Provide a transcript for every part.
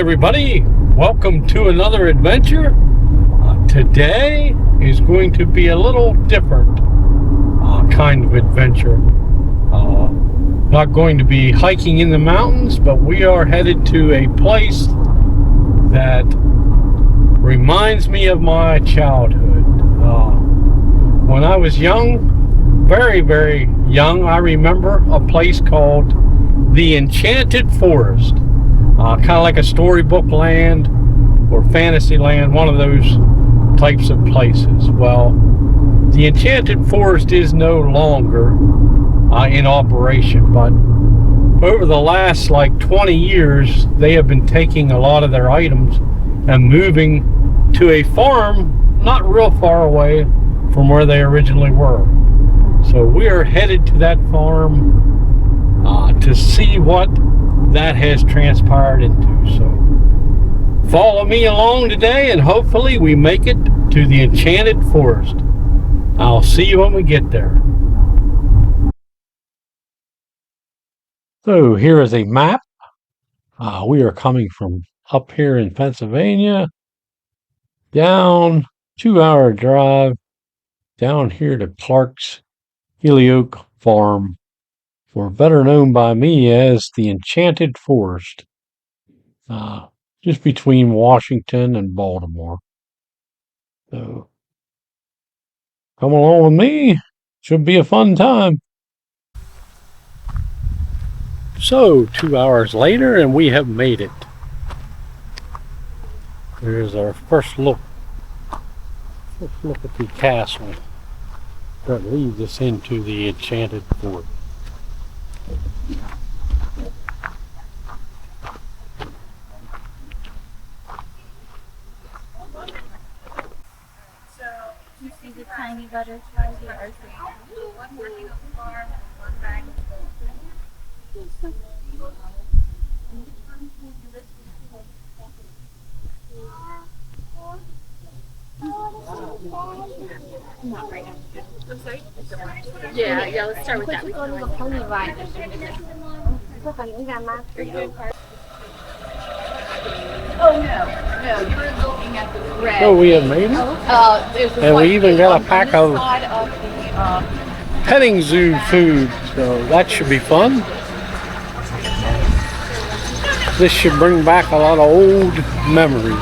everybody, welcome to another adventure. Today is going to be a little different kind of adventure. Not going to be hiking in the mountains, but we are headed to a place that reminds me of my childhood. When I was young, very, very young, I remember a place called the Enchanted Forest. Kind of like a storybook land or fantasy land, one of those types of places. Well, the Enchanted Forest is no longer in operation, but over the last like 20 years, they have been taking a lot of their items and moving to a farm not real far away from where they originally were. So we are headed to that farm to see what that has transpired into. So follow me along today, and hopefully we make it to the Enchanted Forest. I'll see you when we get there. So here is a map. We are coming from up here in Pennsylvania, down 2-hour drive down here to Clark's Elioak farm, or better known by me as the Enchanted Forest, just between Washington and Baltimore. So come along with me. Should be a fun time. So 2 hours later, and we have made it. There's our first look at the castle that leads us into the Enchanted Forest. You see the tiny butterflies here. One working on the farm, one bag. Not right now. I'm sorry? Yeah, let's start with that. We go to the pony ride. Oh no, you were looking at the red. So we have made it. And we even got a pack of petting zoo food, so that should be fun. This should bring back a lot of old memories.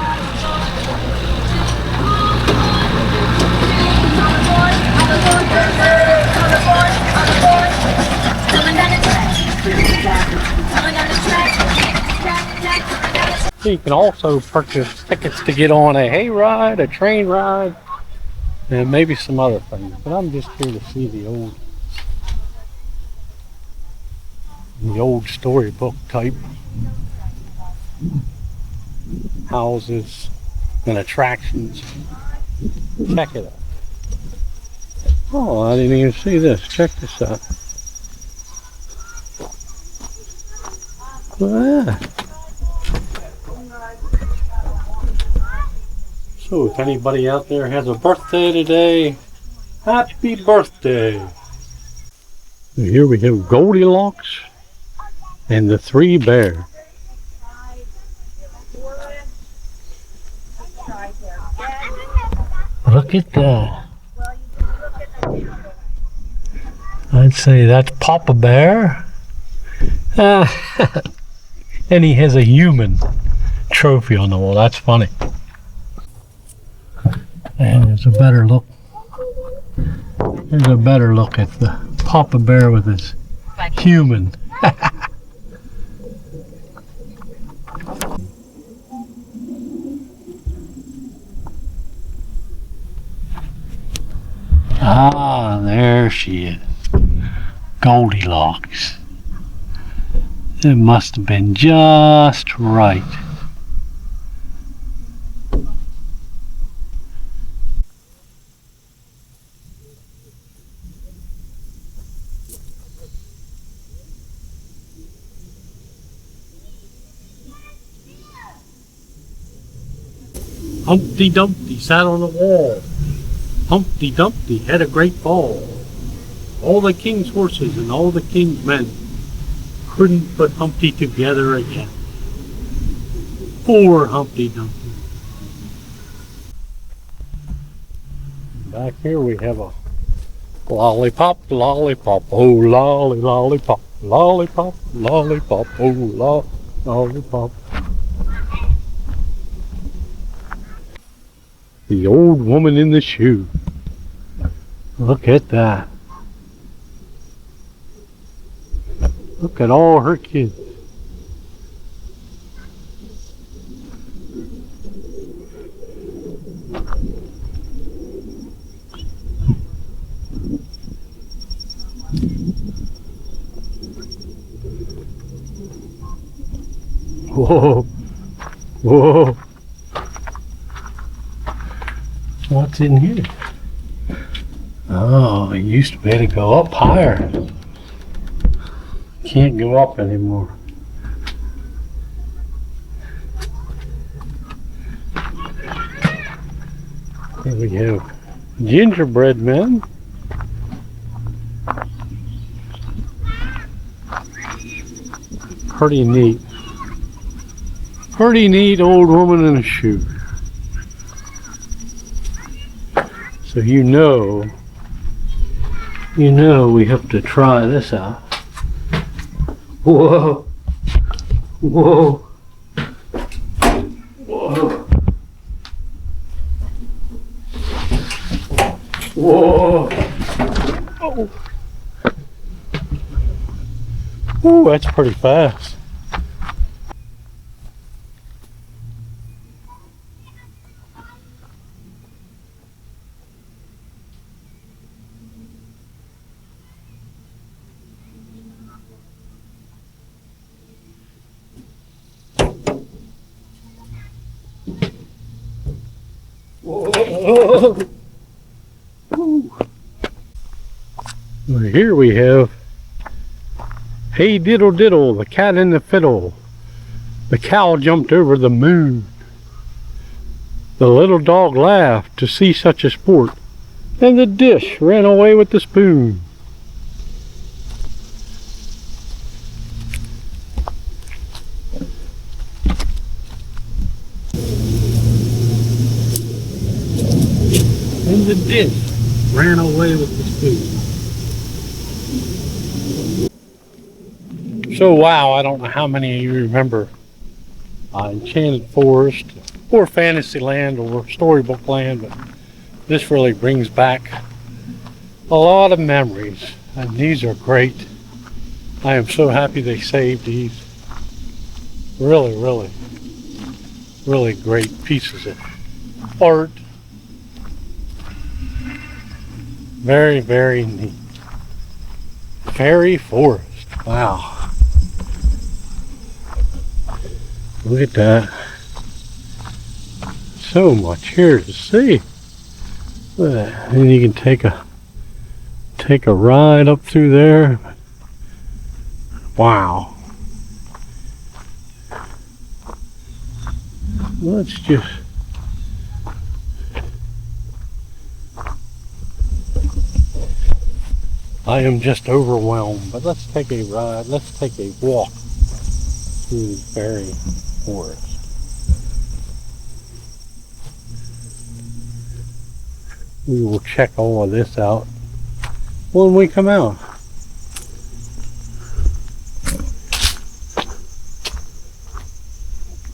You can also purchase tickets to get on a hay ride, a train ride, and maybe some other things. But I'm just here to see the old storybook type houses and attractions. Check it out. Oh, I didn't even see this. Check this out. Wow. So if anybody out there has a birthday today, happy birthday. Here we have Goldilocks and the 3 bears. Look at that. I'd say that's Papa Bear. And he has a human trophy on the wall. That's funny. And there's a better look. There's a better look at the Papa Bear with his human. Ah, there she is. Goldilocks. It must have been just right. Humpty Dumpty sat on the wall. Humpty Dumpty had a great fall. All the king's horses and all the king's men couldn't put Humpty together again. Poor Humpty Dumpty. Back here we have a lollipop, lollipop, oh lolly, lollipop, lollipop, lollipop, oh lollipop. The old woman in the shoe. Look at that. Look at all her kids. Whoa, whoa. What's in here? Oh, it used to be able to go up higher. Can't go up anymore. Here we have gingerbread men. Pretty neat. Pretty neat old woman in a shoe. So you know we have to try this out. Whoa, whoa, whoa, whoa. Oh, ooh, that's pretty fast. Whoa. Well, here we have Hey Diddle Diddle, the cat and the fiddle. The cow jumped over the moon. The little dog laughed to see such a sport, and the dish ran away with the spoon. And the dish ran away with the spoon. So wow, I don't know how many of you remember Enchanted Forest or Fantasyland or Storybook Land, but this really brings back a lot of memories, and these are great. I am so happy they saved these. Really, really, really great pieces of art. Very, very neat. Fairy Forest. Wow. Look at that. So much here to see. And you can take a ride up through there. Wow. Let's just I am just overwhelmed, but let's take a ride. Let's take a walk through the fairy forest. We will check all of this out when we come out.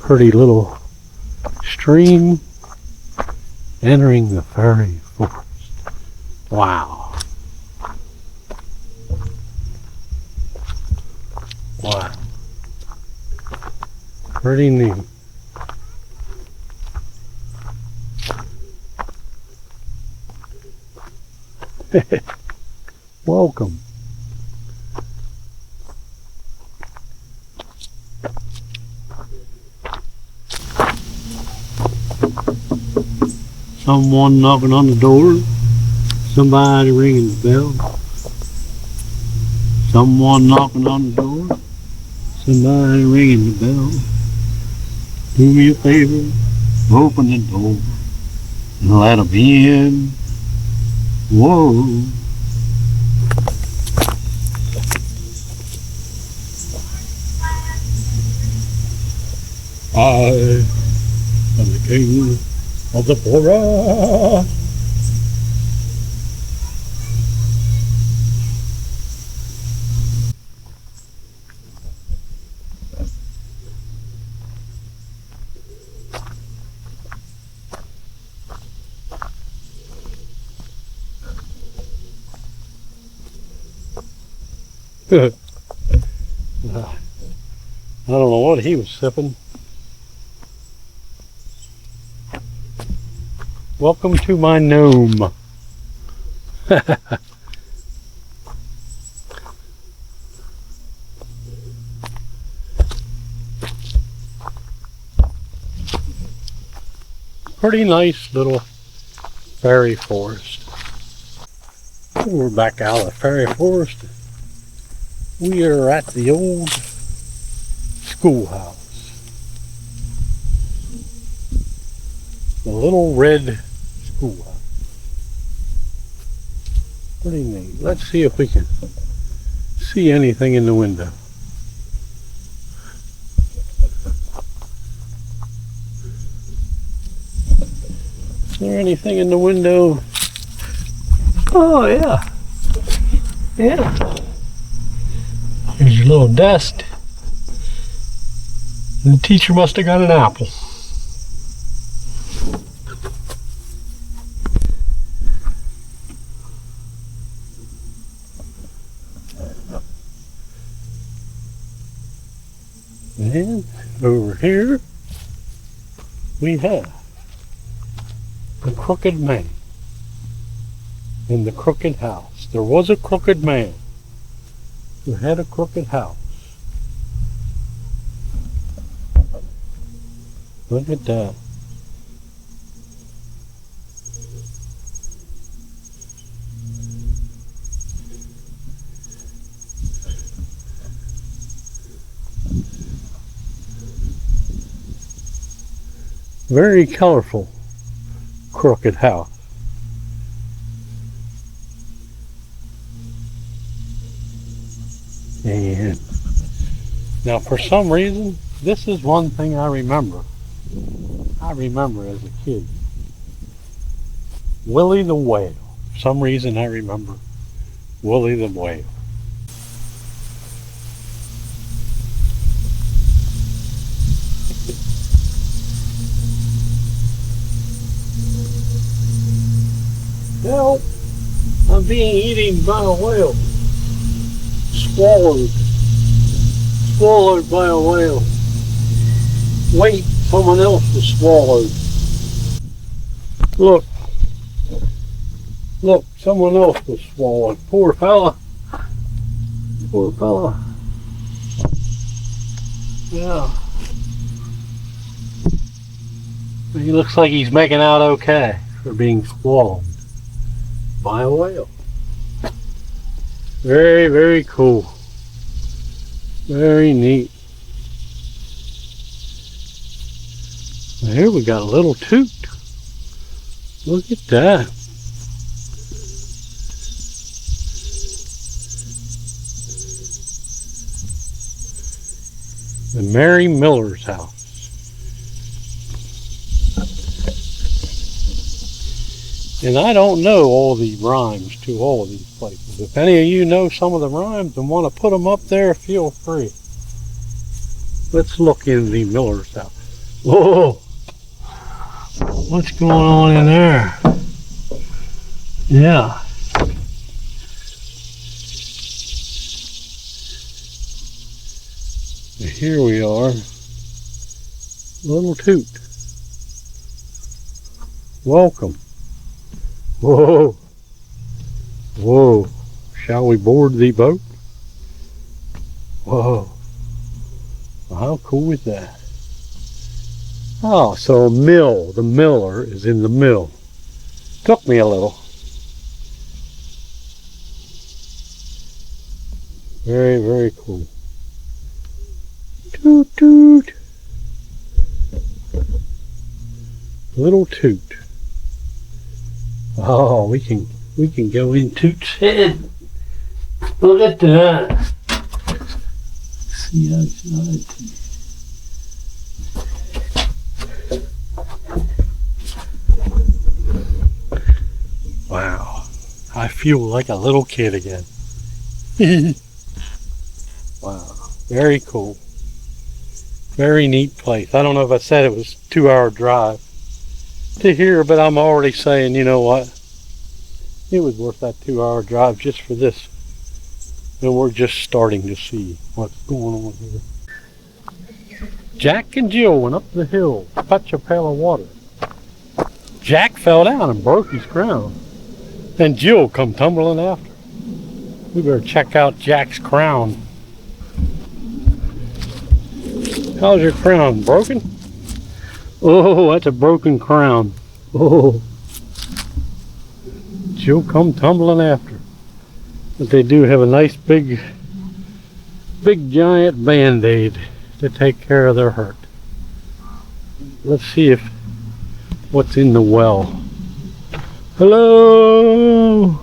Pretty little stream entering the fairy forest. Wow. Wow. Pretty neat. Welcome. Someone knocking on the door. Somebody ringing the bell. Someone knocking on the door. Somebody ringing the bell. Do me a favor, open the door and let them in. Whoa. I am the king of the forest. I don't know what he was sipping. Welcome to my gnome. Pretty nice little fairy forest. We're back out of the fairy forest. We are at the old schoolhouse. The little red schoolhouse. Pretty neat. Let's see if we can see anything in the window. Is there anything in the window? Oh yeah. Yeah. Here's your little desk. The teacher must have got an apple. And over here we have the crooked man in the crooked house. There was a crooked man who had a crooked house. Look at that. Very colorful crooked house. And now for some reason, this is one thing I remember. I remember as a kid. Willie the Whale. For some reason I remember Willie the Whale. Help! I'm being eaten by a whale. Swallowed. Swallowed by a whale. Wait, someone else was swallowed. Look. Look, someone else was swallowed. Poor fella. Poor fella. Yeah. He looks like he's making out okay for being swallowed by a whale. Very, very cool. Very neat. Well, here we got a little toot. Look at that. The Mary Miller's house. And I don't know all the rhymes to all of these places. If any of you know some of the rhymes and want to put them up there, feel free. Let's look in the Miller's house. Whoa! What's going on in there? Yeah. Here we are. Little toot. Welcome. Whoa. Whoa. Shall we board the boat? Whoa. How cool is that? Oh, so a mill. The miller is in the mill. Took me a little. Very, very cool. Toot toot. Little toot. Oh, we can go in Toot's head. Look at that. See outside. feel like a little kid again. Wow, very cool. Very neat place. I don't know if I said it was a 2-hour drive to here, but I'm already saying, you know what? It was worth that 2-hour drive just for this. And we're just starting to see what's going on here. Jack and Jill went up the hill to fetch a pail of water. Jack fell down and broke his crown. Then Jill come tumbling after. We better check out Jack's crown. How's your crown? Broken? Oh, that's a broken crown. Oh. Jill come tumbling after. But they do have a nice big giant band-aid to take care of their hurt. Let's see if what's in the well. Hello!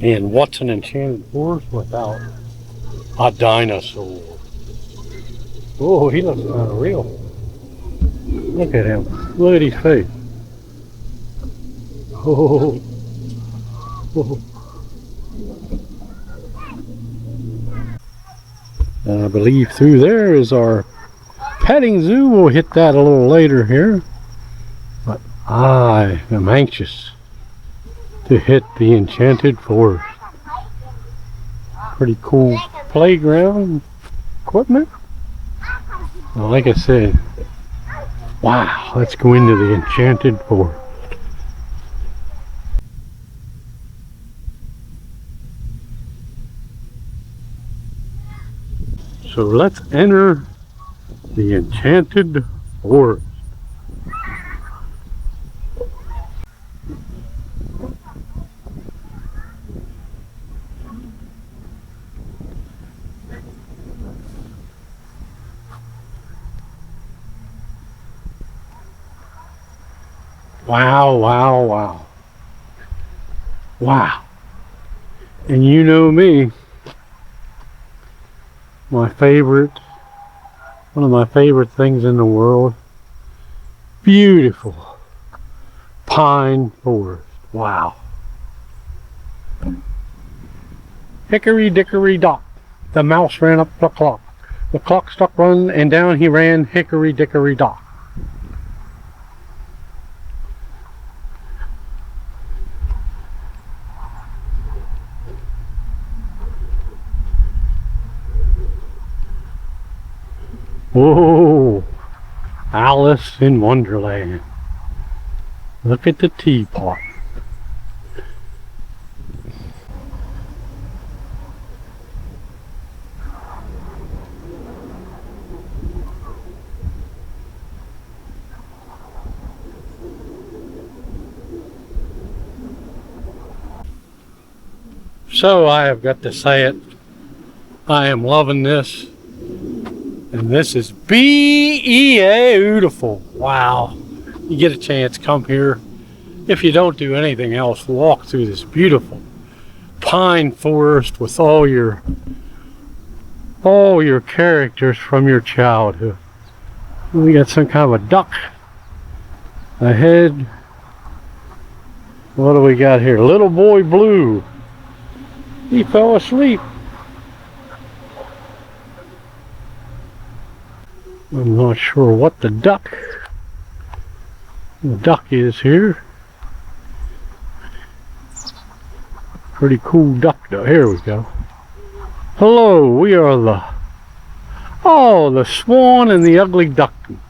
And what's an enchanted forest without a dinosaur? Oh, he looks kind of real. Look at him. Look at his face. Oh. Oh. And I believe through there is our petting zoo. We'll hit that a little later here. But I am anxious to hit the Enchanted Forest. Pretty cool playground equipment. Well, like I said, wow, let's go into the Enchanted Forest. So let's enter the Enchanted Forest. Wow, wow, wow. Wow. And you know me, one of my favorite things in the world, beautiful pine forest. Wow. Hickory dickory dock, the mouse ran up the clock. The clock stuck run and down he ran, hickory dickory dock. Whoa, Alice in Wonderland. Look at the teapot. So I have got to say it, I am loving this. And this is beautiful. Wow. You get a chance, come here. If you don't do anything else, walk through this beautiful pine forest with all your characters from your childhood. We got some kind of a duck ahead. What do we got here? Little boy blue. He fell asleep. I'm not sure what the duck is here. Pretty cool duck though. Here we go. Hello, we are the swan and the ugly duckling.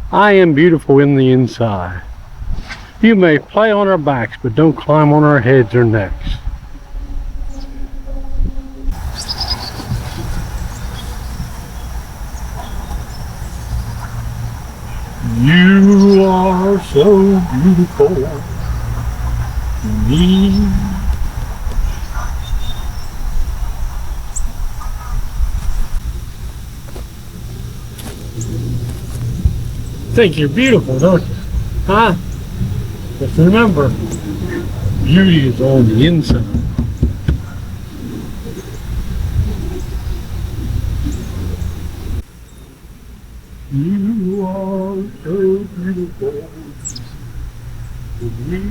I am beautiful in the inside. You may play on our backs, but don't climb on our heads or necks. You are so beautiful to me. Think you're beautiful, don't you? Huh? Just remember, beauty is on the inside. You are so beautiful to me.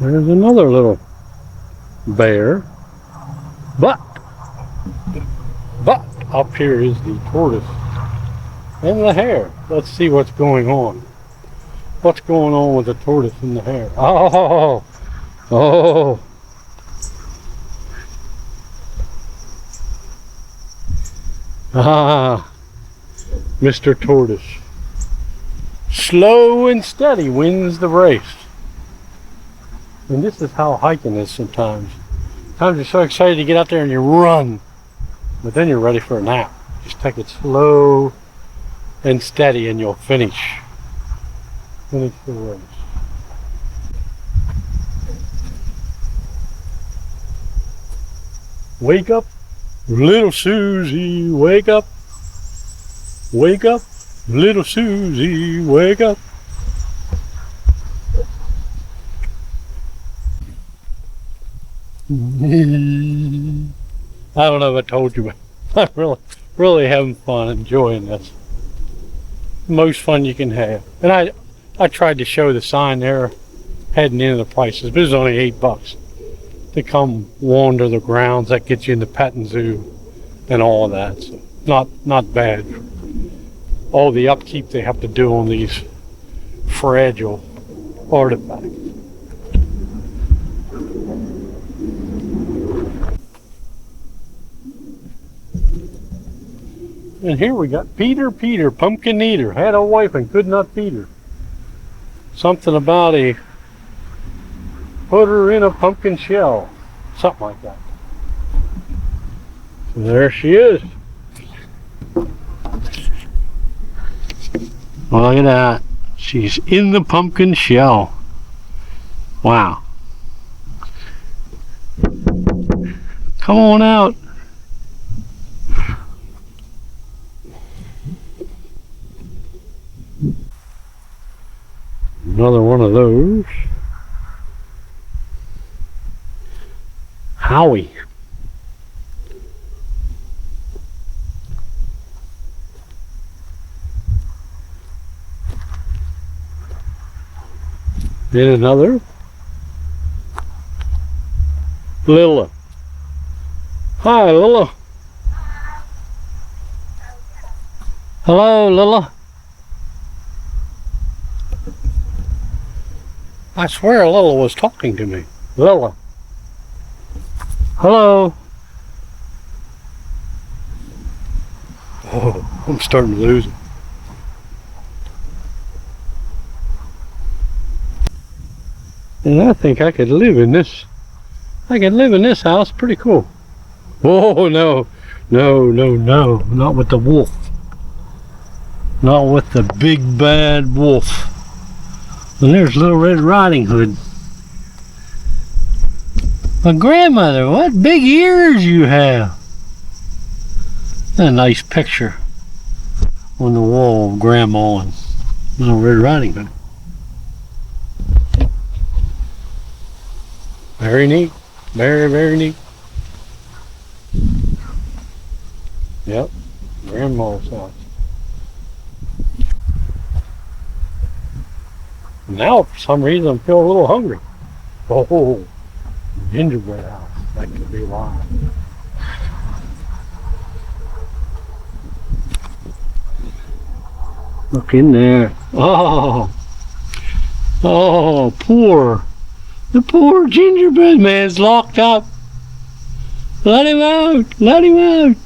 There's another little bear. But up here is the tortoise and the hare. Let's see what's going on. What's going on with the tortoise and the hare? Oh, oh. Ah, Mr. Tortoise. Slow and steady wins the race. And this is how hiking is sometimes. Sometimes you're so excited to get out there and you run. But then you're ready for a nap. Just take it slow and steady and you'll finish. Finish the race. Wake up, little Susie, wake up. Wake up, little Susie, wake up. I don't know if I told you, but I'm really having fun, enjoying this. Most fun you can have. And I tried to show the sign there heading into the prices, but it was only $8 to come wander the grounds. That gets you in the petting zoo and all of that. So not bad. All the upkeep they have to do on these fragile artifacts. And here we got Peter, pumpkin eater. Had a wife and could not feed her. Something about a put her in a pumpkin shell. Something like that. So there she is. Well, look at that. She's in the pumpkin shell. Wow. Come on out. Another one of those. Howie. Then another. Lilla. Hi, Lilla. Hello, Lilla. I swear Lilla was talking to me. Lilla. Hello. Oh, I'm starting to lose it. And I think I could live in this. I could live in this house. Pretty cool. Oh, no. No, no, no. Not with the wolf. Not with the big bad wolf. And there's Little Red Riding Hood. My grandmother, what big ears you have. A nice picture on the wall of Grandma and Little Red Riding Hood. Very neat. Very, very neat. Yep. Grandma's house. Now, for some reason, I'm feeling a little hungry. Oh, gingerbread house. That could be why. Look in there. Oh, oh, poor. The poor gingerbread man's locked up. Let him out. Let him out.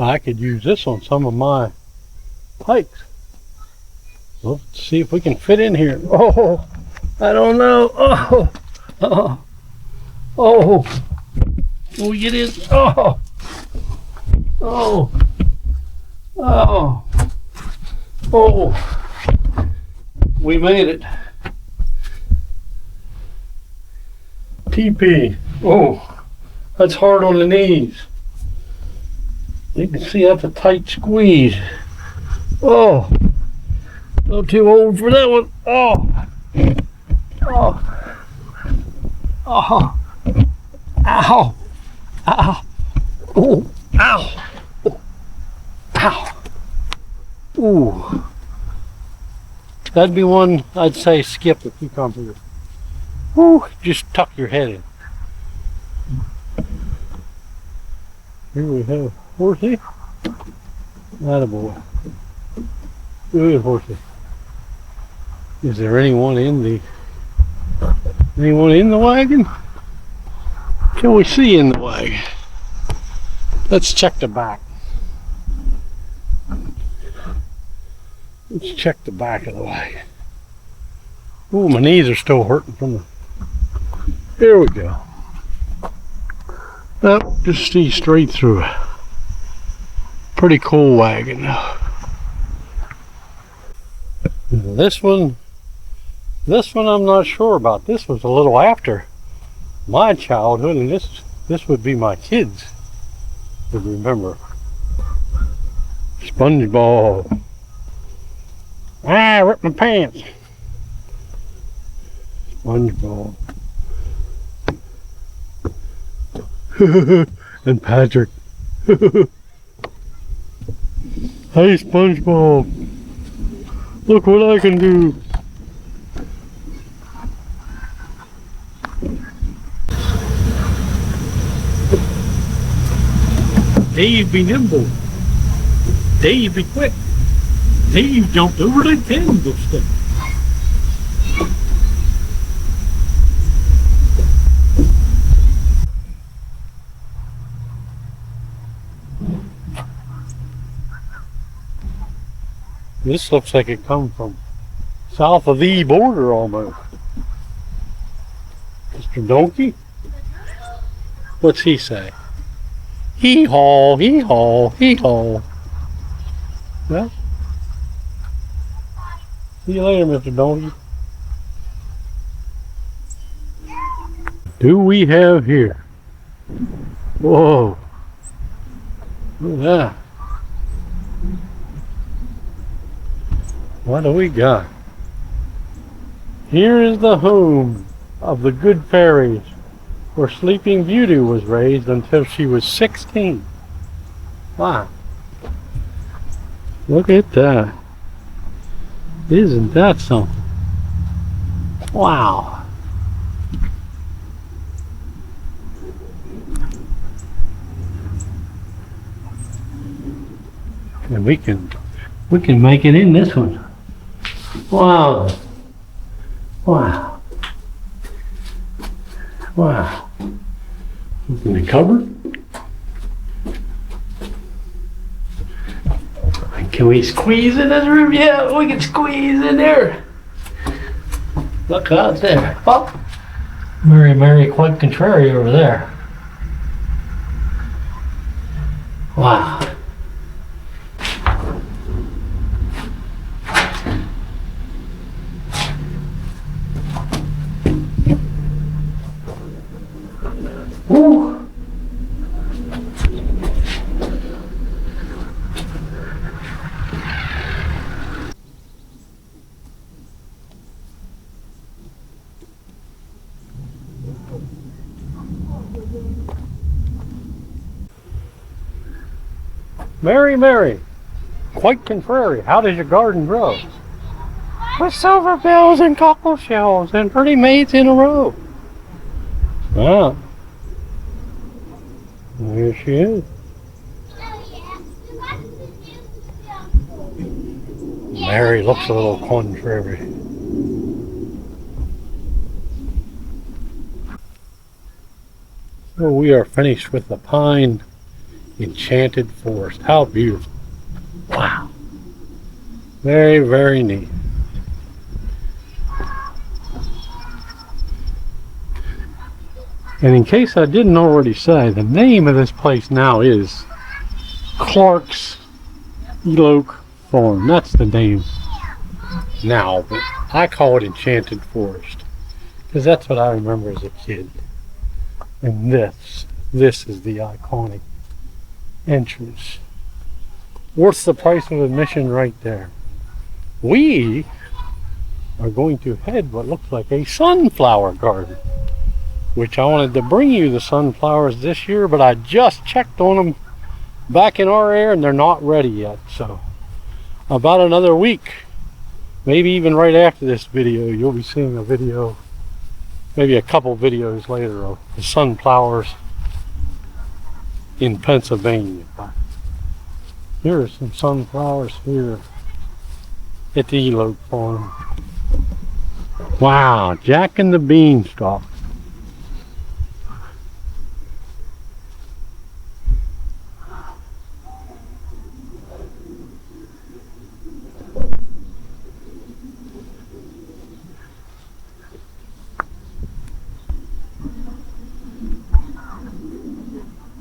I could use this on some of my pikes. Let's see if we can fit in here. Oh, I don't know. Oh, oh, oh. Can we get in? Oh, oh, oh, oh. We made it. TP. Oh, that's hard on the knees. You can see that's a tight squeeze. Oh, a little too old for that one. Oh, oh, oh, ow, ow, oh, ow, oh, ow, ooh. That'd be one I'd say skip if you come here. Woo, just tuck your head in. Here we have Horsey. Attaboy. Good Horsey. Is there anyone in the wagon? Can we see in the wagon? Let's check the back. Let's check the back of the wagon. Ooh, my knees are still hurting from the... Here we go. Oh, just see straight through it. Pretty cool wagon now. This one I'm not sure about. This was a little after my childhood, and this would be my kids would remember. SpongeBob. Ah, I ripped my pants. SpongeBob. And Patrick. Hey SpongeBob, look what I can do. Dave be nimble. Dave be quick. Dave jumped over the candlestick. This looks like it come from south of the border almost. Mr. Donkey? What's he say? Hee-haw, hee-haw, hee-haw. Well, see you later, Mr. Donkey. Do we have here? Whoa. Look at that. What do we got? Here is the home of the good fairies, where Sleeping Beauty was raised until she was 16. Wow. Look at that. Isn't that something? Wow. And we can make it in this one. Wow. Wow. Wow. Open the cupboard. Can we squeeze in this room? Yeah, we can squeeze in there. Look out there. Oh. Mary, quite contrary over there. Wow. Woo. Mary, quite contrary, how does your garden grow? With silver bells and cockle shells and pretty maids in a row. Wow. There she is. Mary looks a little contrary. So we are finished with the pine Enchanted Forest. How beautiful. Wow. Very, very neat. And in case I didn't already say, the name of this place now is Clark's Elioak Farm. That's the name now, but I call it Enchanted Forest because that's what I remember as a kid. And this is the iconic entrance. Worth the price of admission right there. We are going to head what looks like a sunflower garden, which I wanted to bring you the sunflowers this year, but I just checked on them back in our area and they're not ready yet. So about another week, maybe even right after this video, you'll be seeing a video, maybe a couple videos later, of the sunflowers in Pennsylvania. Here are some sunflowers here at the Elioak Farm. Wow, Jack and the Beanstalk.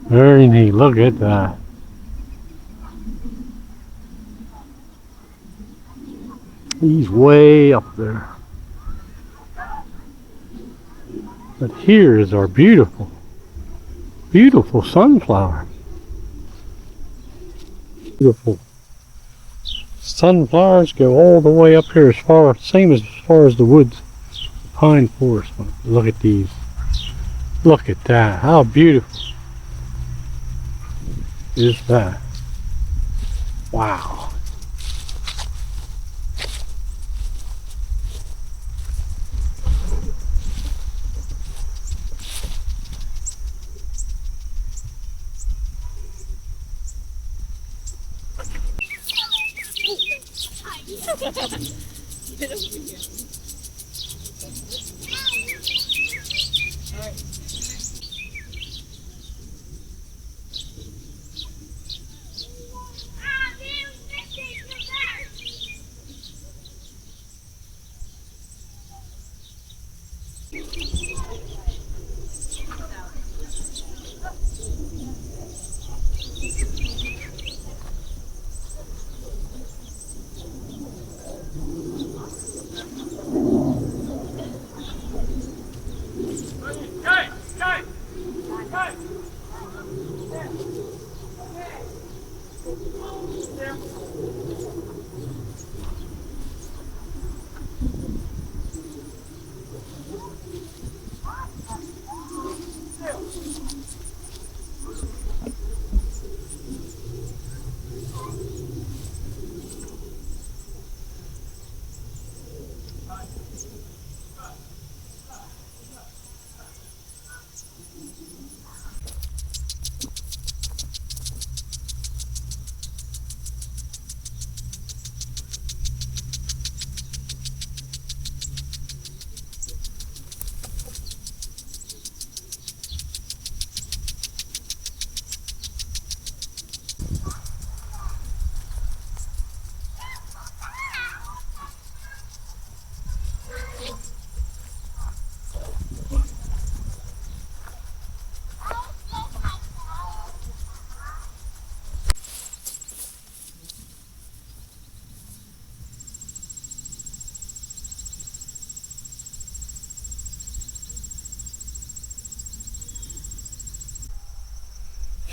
Very neat, look at that. He's way up there. But here is our beautiful, beautiful sunflower. Beautiful. Sunflowers go all the way up here as far as the woods, pine forest. Look at these. Look at that. How beautiful is that? Wow.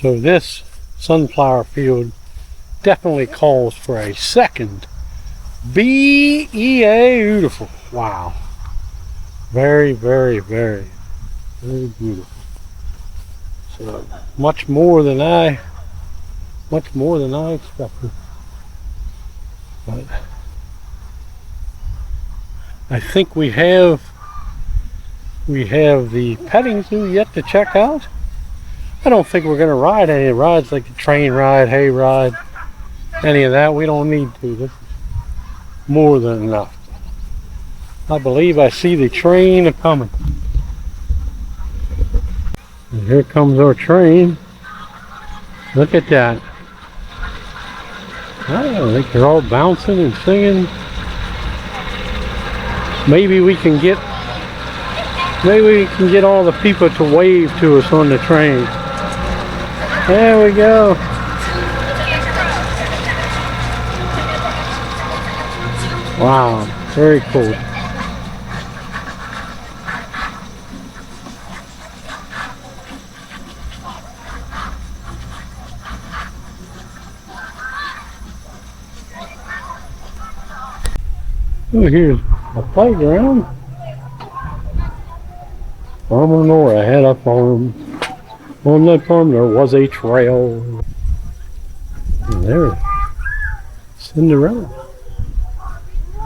So this sunflower field definitely calls for a second BEA beautiful. Wow. Very, very, very, very beautiful. So much more than I expected. But I think we have the petting zoo yet to check out. I don't think we're going to ride any rides like the train ride, hay ride, any of that. We don't need to. This is more than enough. I believe I see the train coming. And here comes our train. Look at that. Oh, I think they're all bouncing and singing. Maybe we can get all the people to wave to us on the train. There we go. Wow, very cool. Oh, here's a playground. Farmer Nora had a farm. On that farm there was a trail. And there's Cinderella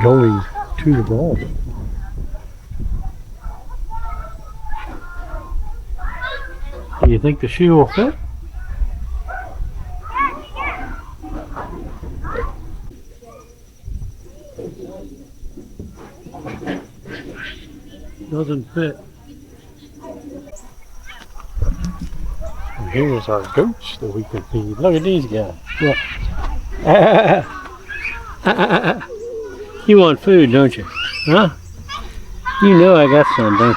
going to the ball. Do you think the shoe will fit? Doesn't fit. And here's our goats that we can feed. Look at these guys. Look. You want food, don't you? Huh? You know I got some, don't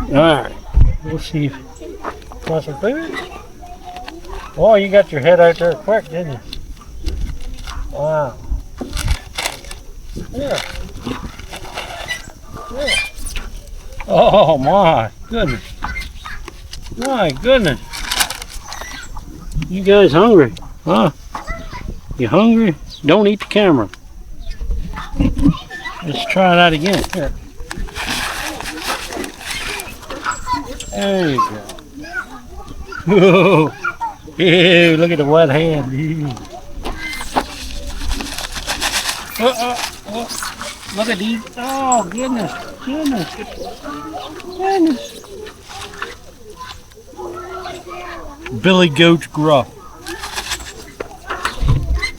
you? Alright. We'll see if you want some food. Oh, you got your head out there quick, didn't you? Wow. Yeah. Yeah. Oh my goodness. My goodness. You guys hungry? Huh? You hungry? Don't eat the camera. Let's try that again. Here. There you go. Whoa. Ew, look at the wet hand. Look at these. Oh, goodness. Goodness. Goodness. Billy Goat's gruff.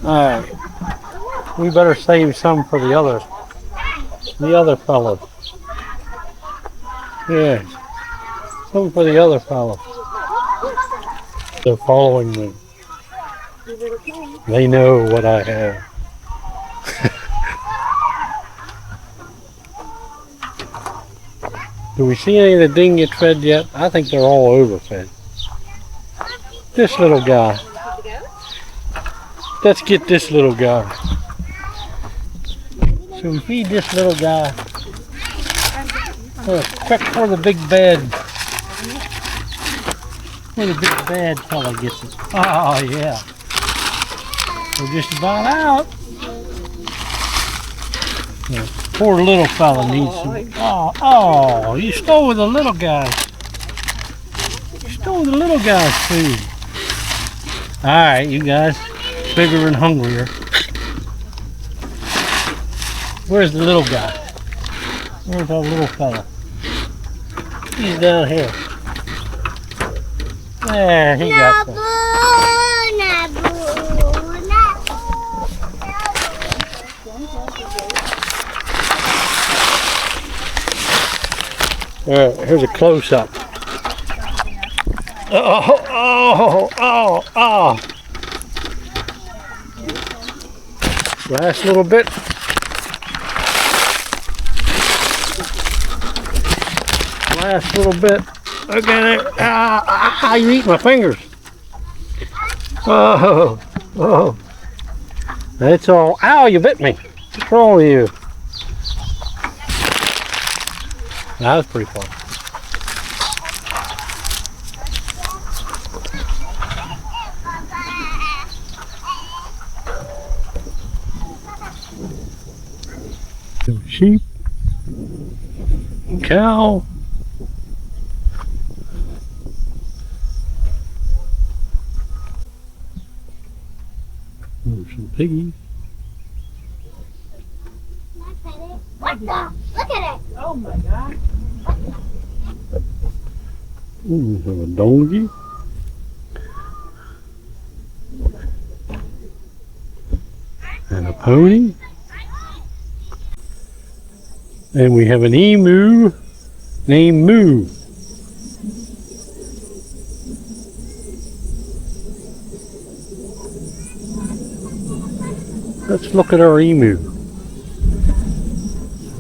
Alright. We better save some for the other fellows. Yeah. Some for the other fellows. They're following me. They know what I have. Do we see any of the didn't get fed yet? I think they're all overfed. This little guy. Let's get this little guy. So we feed this little guy. Quick for the big bed. Where the big bad fella gets it. Oh yeah. We're just about out. Yeah, poor little fella needs some. Oh, you stole the little guy. You stole the little guy's food. Alright, you guys. Bigger and hungrier. Where's the little guy? Where's our little fella? He's down here. There, he got some. Alright, here's a close-up. Oh. Last little bit. Last little bit. Look at it. You eat my fingers. Oh. That's all. Ow, you bit me. What's wrong with you? That was pretty fun. Some sheep, cow, some piggies. What the? Look at it! Oh my God! We have a donkey. And a pony. And we have an emu named Moo. Let's look at our emu.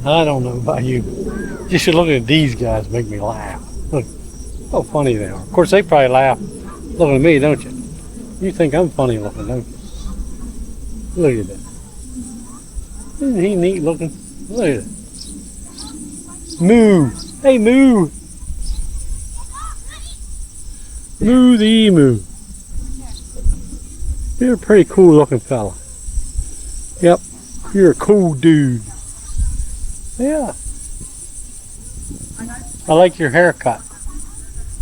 I don't know about you. You should look at these guys, make me laugh. Look how funny they are. Of course, they probably laugh looking at me, don't you? You think I'm funny looking, don't you? Look at that. Isn't he neat looking? Look at it. Moo! Hey, Moo! Moo the emu. You're a pretty cool looking fella. Yep, you're a cool dude. Yeah. I like your haircut.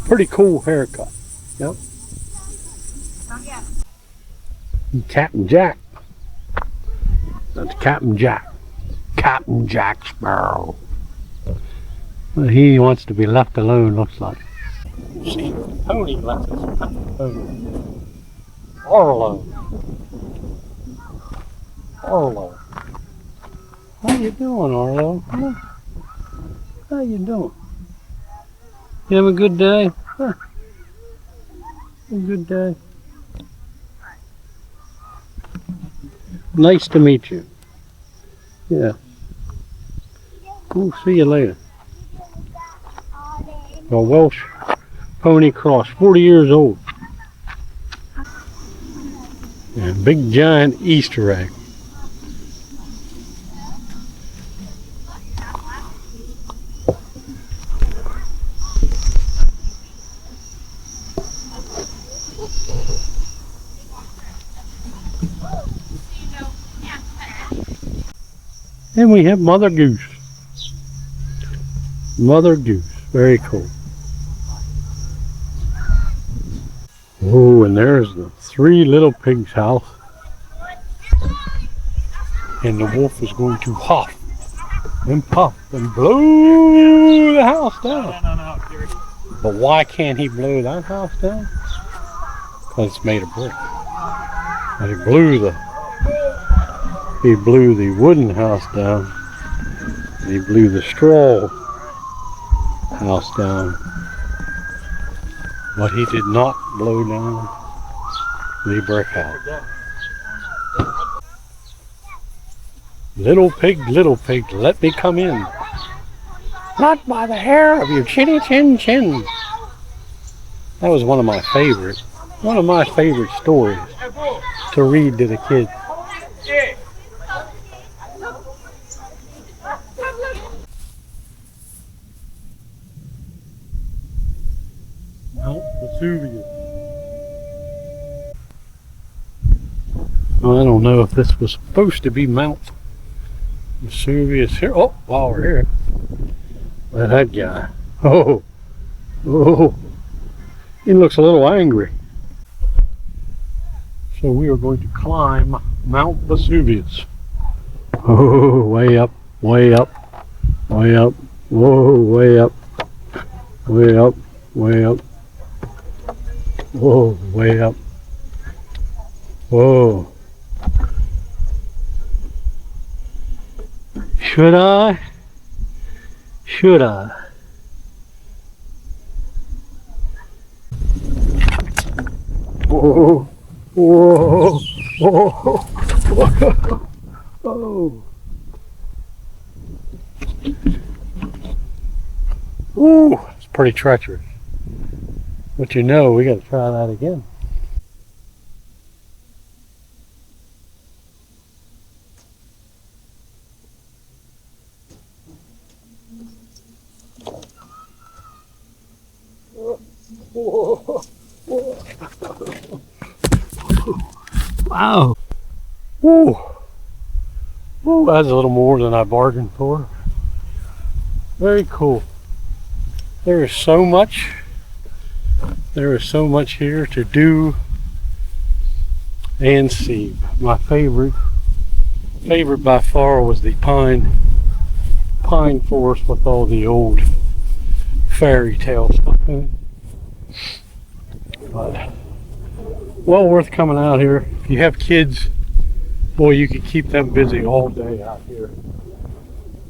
Pretty cool haircut. Yep. Captain Jack. That's Captain Jack. Captain Jack Sparrow. Well, he wants to be left alone, looks like. See, the pony left us alone. Arlo. Arlo. How you doing, Arlo? Huh? How you doing? You have a good day? Huh? A good day. Nice to meet you. Yeah. We'll see you later. A Welsh pony cross, 40 years old. And big giant Easter egg. And we have Mother Goose. Mother Goose, very cool. Oh, and there's the three little pigs' house. And the wolf is going to huff and puff and blow the house down. But why can't he blow that house down? Because it's made of brick. And he blew the wooden house down. And he blew the straw house down. But he did not blow down the brick house. Little pig, let me come in. Not by the hair of your chinny chin chin. That was one of my favorite stories to read to the kids. Mount Vesuvius. Well, I don't know if this was supposed to be Mount Vesuvius here. Oh, while we're here. Look at that guy. Oh, he looks a little angry. So we are going to climb Mount Vesuvius. Oh, way up, way up, way up. Whoa, way up, way up, way up. Whoa, way up. Whoa. Should I? Should I? Whoa, whoa, whoa, whoa. Oh. Ooh, it's pretty treacherous. But you know, we got to try that again. Wow. Woo. Woo, that's a little more than I bargained for. Very cool. There is so much here to do and see. My favorite by far was the pine forest with all the old fairy tale stuff in it. But well worth coming out here. If you have kids, boy, you could keep them busy all day out here.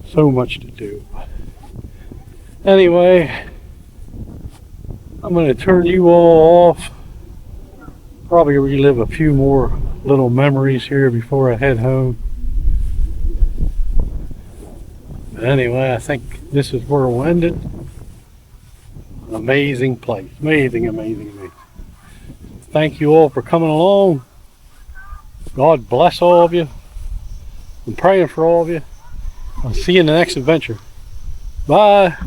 So much to do. Anyway, I'm going to turn you all off. Probably relive a few more little memories here before I head home. But anyway, I think this is where we'll end it. An amazing place. Amazing, amazing, amazing. Thank you all for coming along. God bless all of you. I'm praying for all of you. I'll see you in the next adventure. Bye.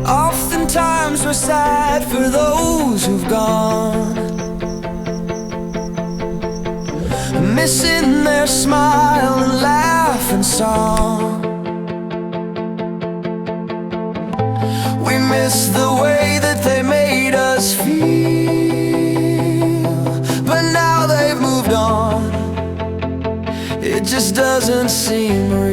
Oftentimes we're sad for those who've gone, missing their smile and laugh and song. We miss the way that they made us feel, but now they've moved on. It just doesn't seem right.